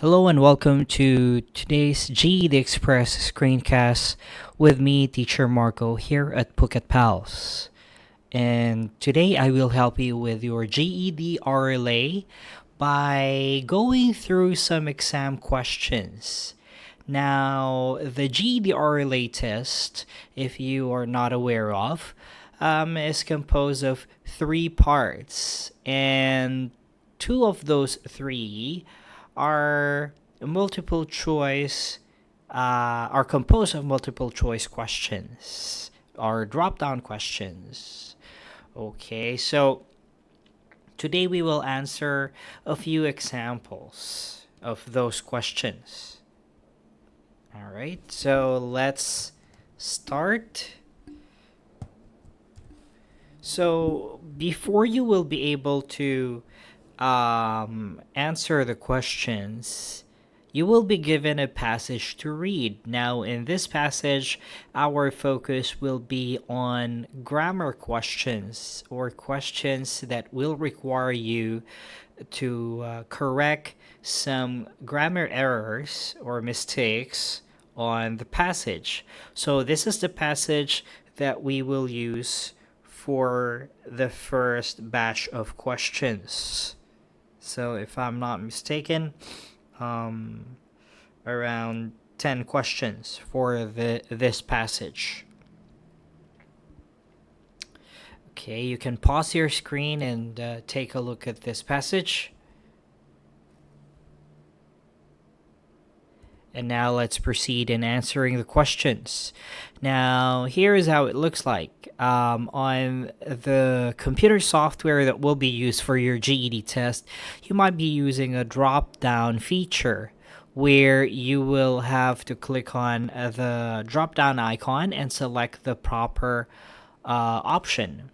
Hello and welcome to today's GED Express screencast with me, Teacher Marco, here at Phuket PALS. And today I will help you with your GED RLA by going through some exam questions. Now, the GED RLA test, if you are not aware of, is composed of three parts, and two of those three are multiple choice are composed of multiple choice questions or drop down questions. Okay, so today we will answer a few examples of those questions. All right, so let's start. So before you will be able to answer the questions, you will be given a passage to read. Now, in this passage, our focus will be on grammar questions or questions that will require you to correct some grammar errors or mistakes on the passage. So, this is the passage that we will use for the first batch of questions. So, if I'm not mistaken, around 10 questions for this passage. Okay, you can pause your screen and take a look at this passage. And now let's proceed in answering the questions. Now, here is how it looks like. On the computer software that will be used for your GED test, you might be using a drop-down feature where you will have to click on the drop-down icon and select the proper option.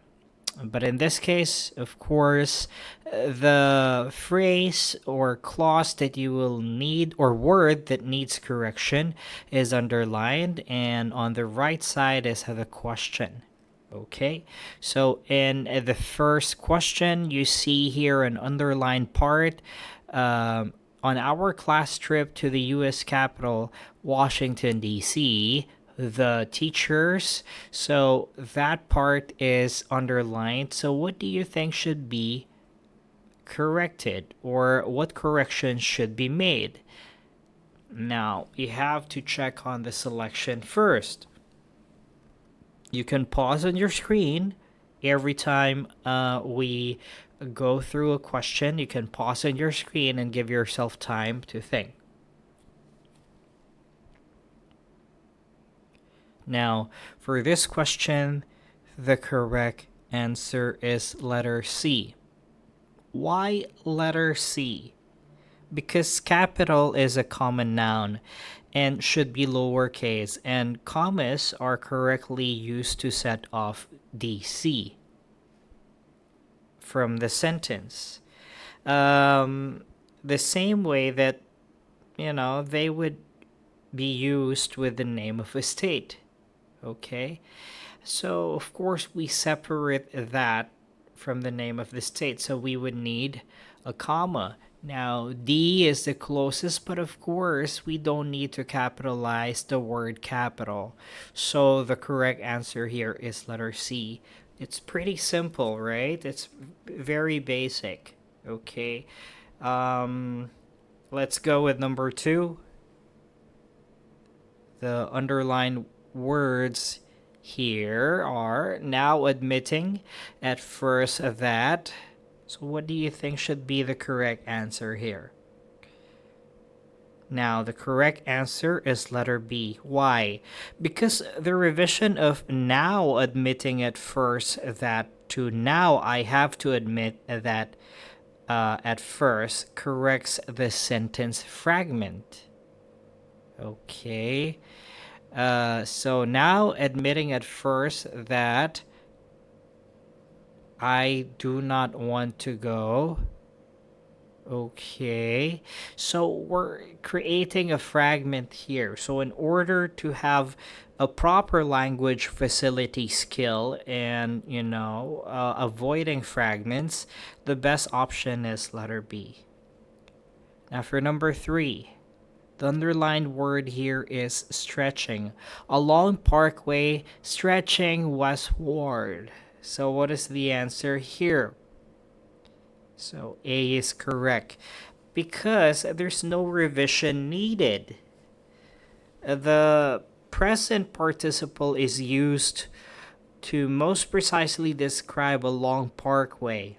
But in this case, of course, the phrase or clause that you will need or word that needs correction is underlined, and on the right side is the question. Okay, so in the first question, you see here an underlined part. On our class trip to the U.S. capital, Washington, D.C., the teachers, so that part is underlined. So what do you think should be corrected, or what corrections should be made? Now, you have to check on the selection first. You can pause on your screen every time we go through a question. You can pause on your screen and give yourself time to think. Now, for this question, the correct answer is letter C. Why letter C? Because capital is a common noun and should be lowercase, and commas are correctly used to set off DC from the sentence. The same way that, they would be used with the name of a state. Okay, so of course we separate that from the name of the state, so we would need a comma. Now, D is the closest, but of course we don't need to capitalize the word capital. So the correct answer here is letter C. It's pretty simple, right? It's very basic. Okay, let's go with number 2. The underlined words here are now admitting at first that. So what do you think should be the correct answer here? Now, the correct answer is letter B. Why? Because the revision of now admitting at first that to now I have to admit that at first corrects the sentence fragment. Okay. So now admitting at first that I do not want to go. Okay, so we're creating a fragment here. So in order to have a proper language facility skill and, avoiding fragments, the best option is letter B. Now for number 3, the underlined word here is stretching. Along Parkway, stretching westward. So what is the answer here? So A is correct because there's no revision needed. The present participle is used to most precisely describe a long parkway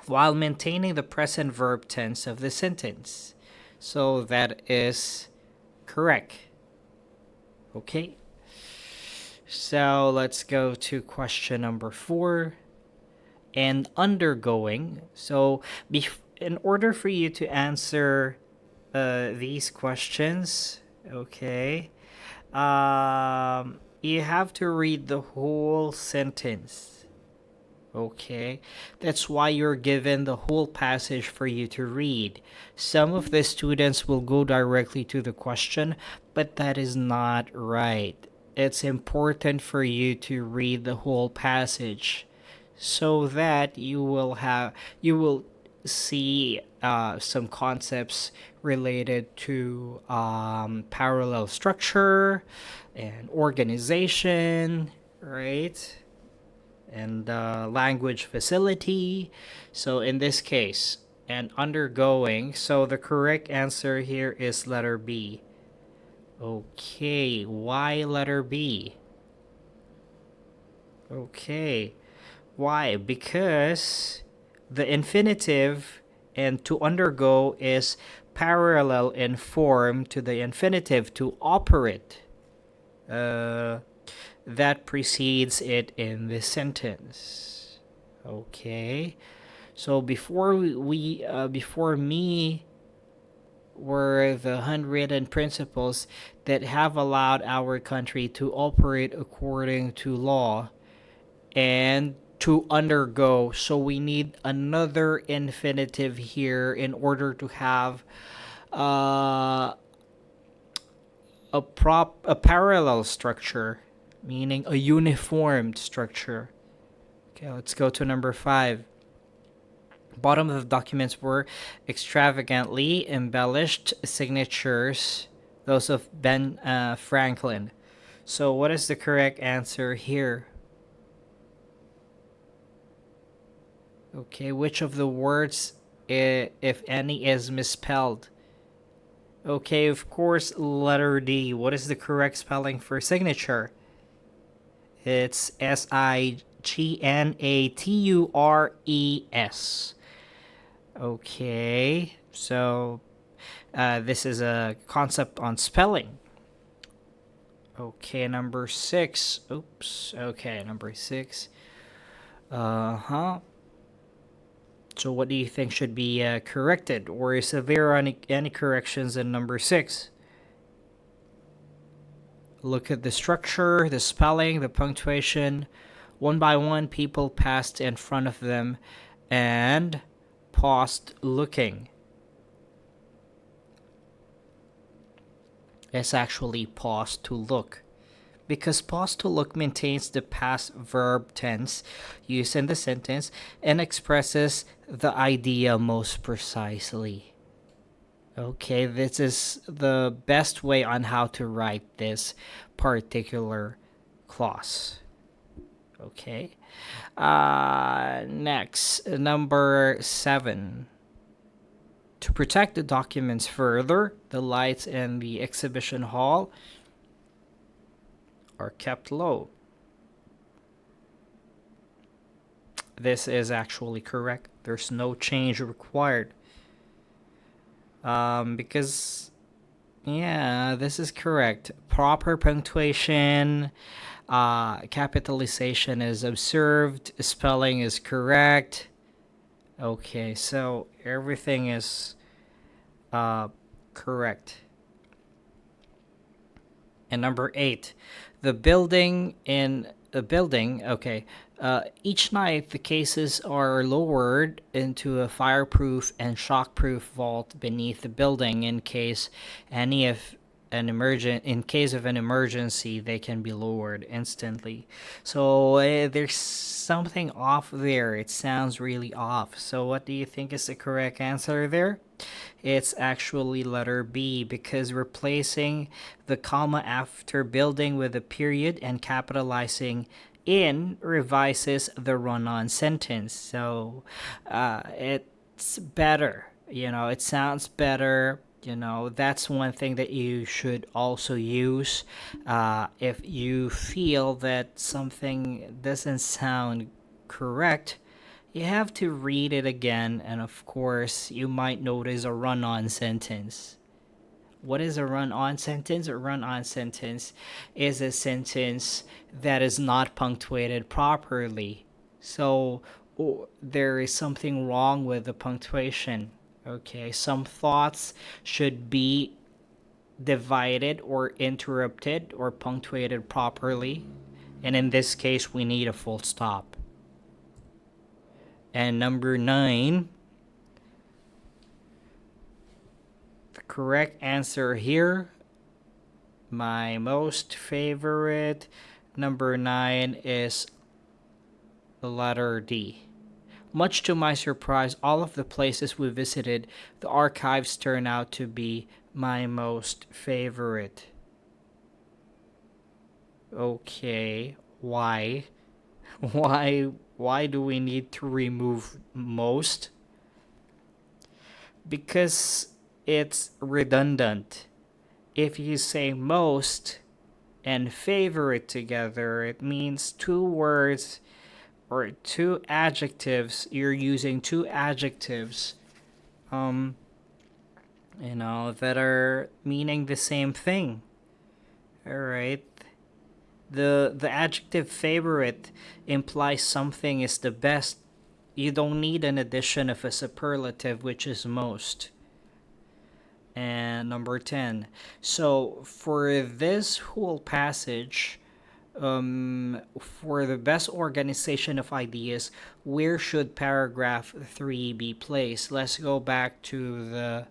while maintaining the present verb tense of the sentence. So that is correct. Okay. So let's go to question number 4. And undergoing. So in order for you to answer these questions, okay, you have to read the whole sentence. Okay, that's why you're given the whole passage for you to read. Some of the students will go directly to the question, but that is not right. It's important for you to read the whole passage so that you will see some concepts related to parallel structure and organization, right? And language facility. So in this case, and undergoing, so the correct answer here is letter B. Okay, why letter B? Okay, why? Because the infinitive and to undergo is parallel in form to the infinitive to operate that precedes it in the sentence. Okay, so before before me were the handwritten principles that have allowed our country to operate according to law and to undergo. So we need another infinitive here in order to have a parallel structure, meaning a uniformed structure. Okay, let's go to number 5. Bottom of the documents were extravagantly embellished signatures, those of Ben Franklin. So what is the correct answer here? Okay, which of the words, if any, is misspelled? Okay, of course, letter D. What is the correct spelling for signature? It's Signaturess. Okay, so this is a concept on spelling. Okay, number 6. Oops. Okay, number 6. So what do you think should be corrected? Or is there any corrections in number 6? Look at the structure, the spelling, the punctuation. One by one, people passed in front of them and paused looking. It's actually pause to look, because pause to look maintains the past verb tense used in the sentence and expresses the idea most precisely. Okay, this is the best way on how to write this particular clause. Okay. Next, number 7. To protect the documents further, the lights in the exhibition hall are kept low. This is actually correct. There's no change required. Because, yeah, this is correct. Proper punctuation, capitalization is observed, spelling is correct. Okay, so everything is correct. And number 8, the building, okay. Each night, the cases are lowered into a fireproof and shockproof vault beneath the building in case of an emergency, they can be lowered instantly. So there's something off there. It sounds really off. So what do you think is the correct answer there? It's actually letter B, because replacing the comma after building with a period and capitalizing in revises the run-on sentence. So it's better. It sounds better. That's one thing that you should also use if you feel that something doesn't sound correct. You have to read it again, and of course, you might notice a run on sentence. What is a run on sentence? A run on sentence is a sentence that is not punctuated properly. So there is something wrong with the punctuation. Okay, some thoughts should be divided or interrupted or punctuated properly. And in this case, we need a full stop. And number 9, the correct answer here, my most favorite, number 9 is the letter D. Much to my surprise, all of the places we visited, the archives turn out to be my most favorite. Okay, why? Why do we need to remove most? Because it's redundant. If you say most and favorite together, it means two words or two adjectives. You're using two adjectives that are meaning the same thing. All right. The adjective favorite implies something is the best. You don't need an addition of a superlative, which is most. And number 10. So for this whole passage, for the best organization of ideas, where should paragraph 3 be placed? Let's go back to the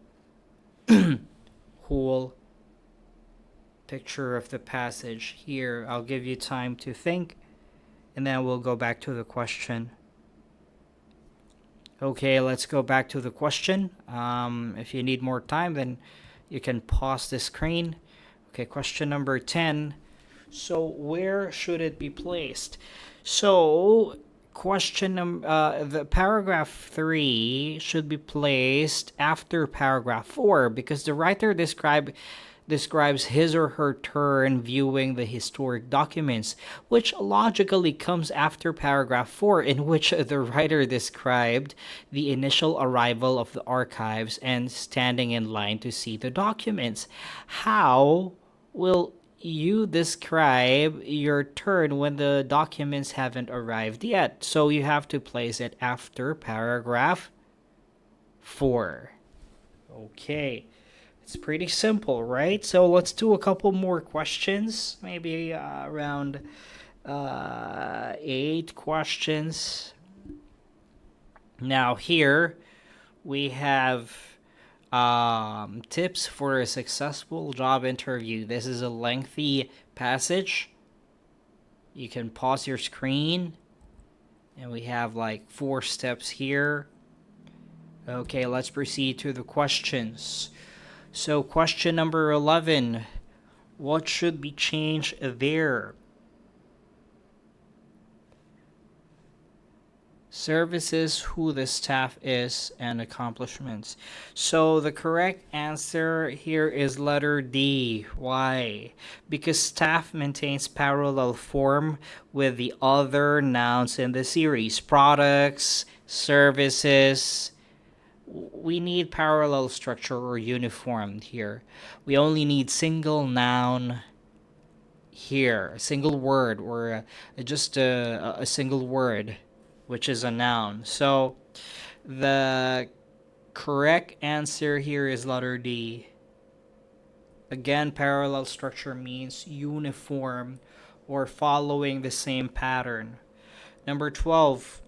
whole picture of the passage here. I'll give you time to think, and then we'll go back to the question. Okay, let's go back to the question. If you need more time, then you can pause the screen. Okay, question number 10. So where should it be placed? So the paragraph 3 should be placed after paragraph 4, because the writer describes his or her turn viewing the historic documents, which logically comes after paragraph 4, in which the writer described the initial arrival of the archives and standing in line to see the documents. How will you describe your turn when the documents haven't arrived yet? So you have to place it after paragraph 4. Okay. It's pretty simple, right? So let's do a couple more questions, maybe around 8 questions. Now here we have tips for a successful job interview. This is a lengthy passage. You can pause your screen, and we have like 4 steps here. Okay, let's proceed to the questions. So question number 11, what should be changed there? Services, who the staff is, and accomplishments. So the correct answer here is letter D. Why? Because staff maintains parallel form with the other nouns in the series. Products, services. We need parallel structure or uniform here. We only need single noun here, a single word, or just a single word, which is a noun. So the correct answer here is letter D. Again, parallel structure means uniform or following the same pattern. Number 12.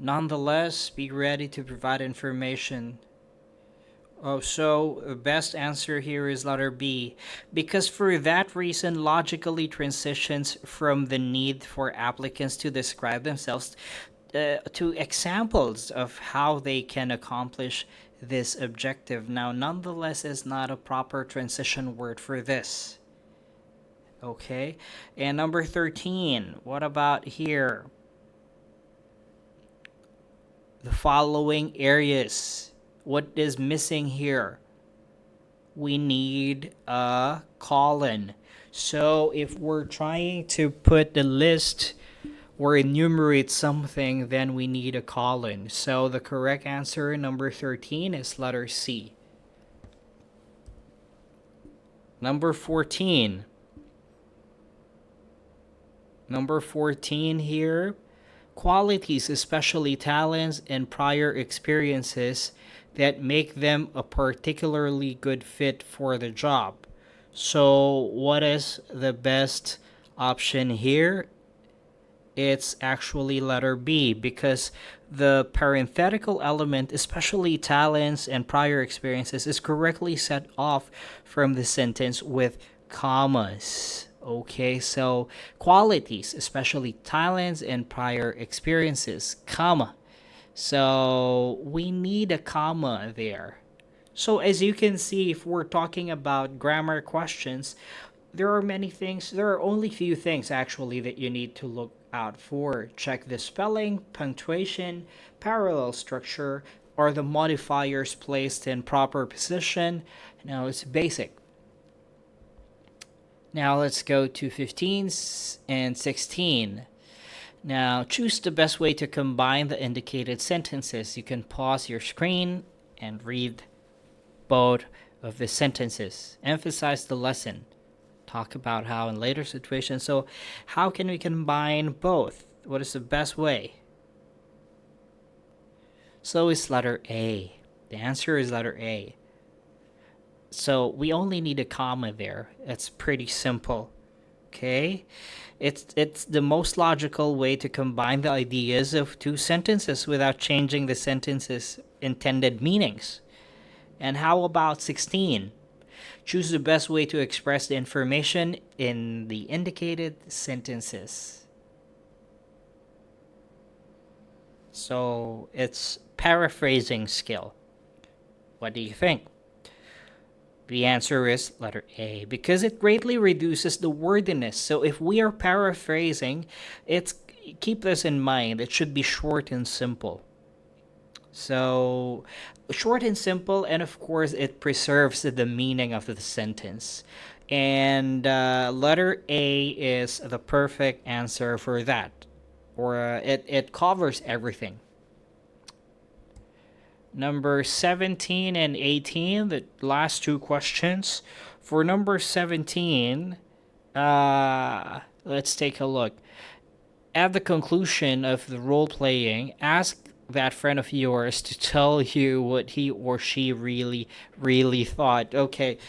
Nonetheless, be ready to provide information. So the best answer here is letter B, because for that reason logically transitions from the need for applicants to describe themselves to examples of how they can accomplish this objective. Now, nonetheless is not a proper transition word for this. Okay, and number 13, what about here? The following areas. What is missing here? We need a colon. So if we're trying to put the list or enumerate something, then we need a colon. So the correct answer, number 13, is letter C. Number 14. Number 14 here. Qualities, especially talents and prior experiences that make them a particularly good fit for the job. So what is the best option here? It's actually letter B, because the parenthetical element, especially talents and prior experiences, is correctly set off from the sentence with commas. Okay, so qualities, especially talents and prior experiences, comma. So we need a comma there. So as you can see, if we're talking about grammar questions, there are many things, there are only few things actually that you need to look out for. Check the spelling, punctuation, parallel structure, or the modifiers placed in proper position. Now it's basic. Now let's go to 15 and 16. Now choose the best way to combine the indicated sentences. You can pause your screen and read both of the sentences. Emphasize the lesson. Talk about how in later situations. So how can we combine both? What is the best way? So it's letter A. The answer is letter A. So we only need a comma there. It's pretty simple. Okay? It's the most logical way to combine the ideas of two sentences without changing the sentence's intended meanings. And how about 16? Choose the best way to express the information in the indicated sentences. So it's paraphrasing skill. What do you think? The answer is letter A, because it greatly reduces the wordiness. So if we are paraphrasing, keep this in mind. It should be short and simple. So short and simple, and of course it preserves the meaning of the sentence. And letter A is the perfect answer for that, or it covers everything. Number 17 and 18, the last two questions. For number 17, let's take a look. At the conclusion of the role playing, ask that friend of yours to tell you what he or she really thought. Okay,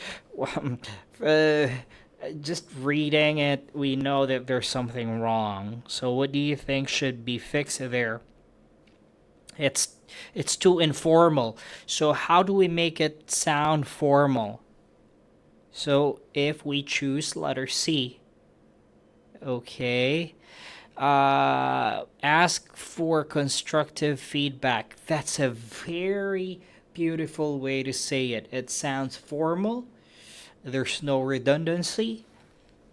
just reading it, we know that there's something wrong. So what do you think should be fixed there? It's too informal. So how do we make it sound formal? So if we choose letter C, okay, ask for constructive feedback. That's a very beautiful way to say it. It sounds formal. There's no redundancy.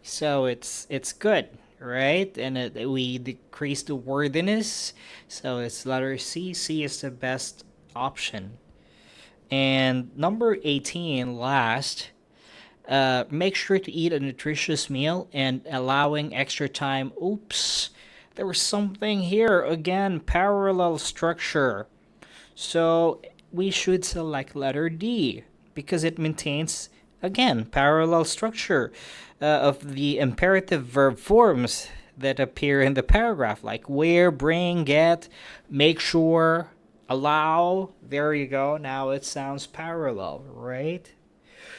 So it's good, right? And we decrease the wordiness. So it's letter C. C is the best option. And number 18, last, make sure to eat a nutritious meal and allowing extra time. Oops, there was something here. Again, parallel structure. So we should select letter D because it maintains, again, parallel structure of the imperative verb forms that appear in the paragraph, like where, bring, get, make sure, allow. There you go. Now it sounds parallel, right?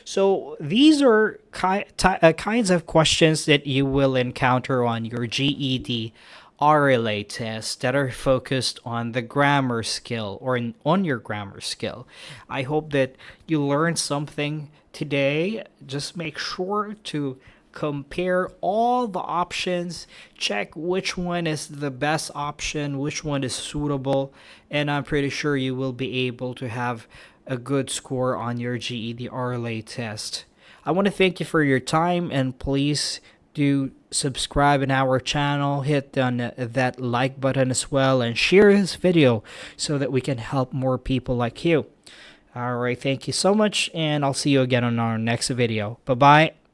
So these are kinds of questions that you will encounter on your GED RLA tests that are focused on the grammar skill or on your grammar skill. I hope that you learned something today. Just make sure to compare all the options, check which one is the best option, which one is suitable, and I'm pretty sure you will be able to have a good score on your GED RLA test. I want to thank you for your time, and please do subscribe in our channel, hit on that like button as well, and share this video so that we can help more people like you. All right, thank you so much, and I'll see you again on our next video. Bye bye.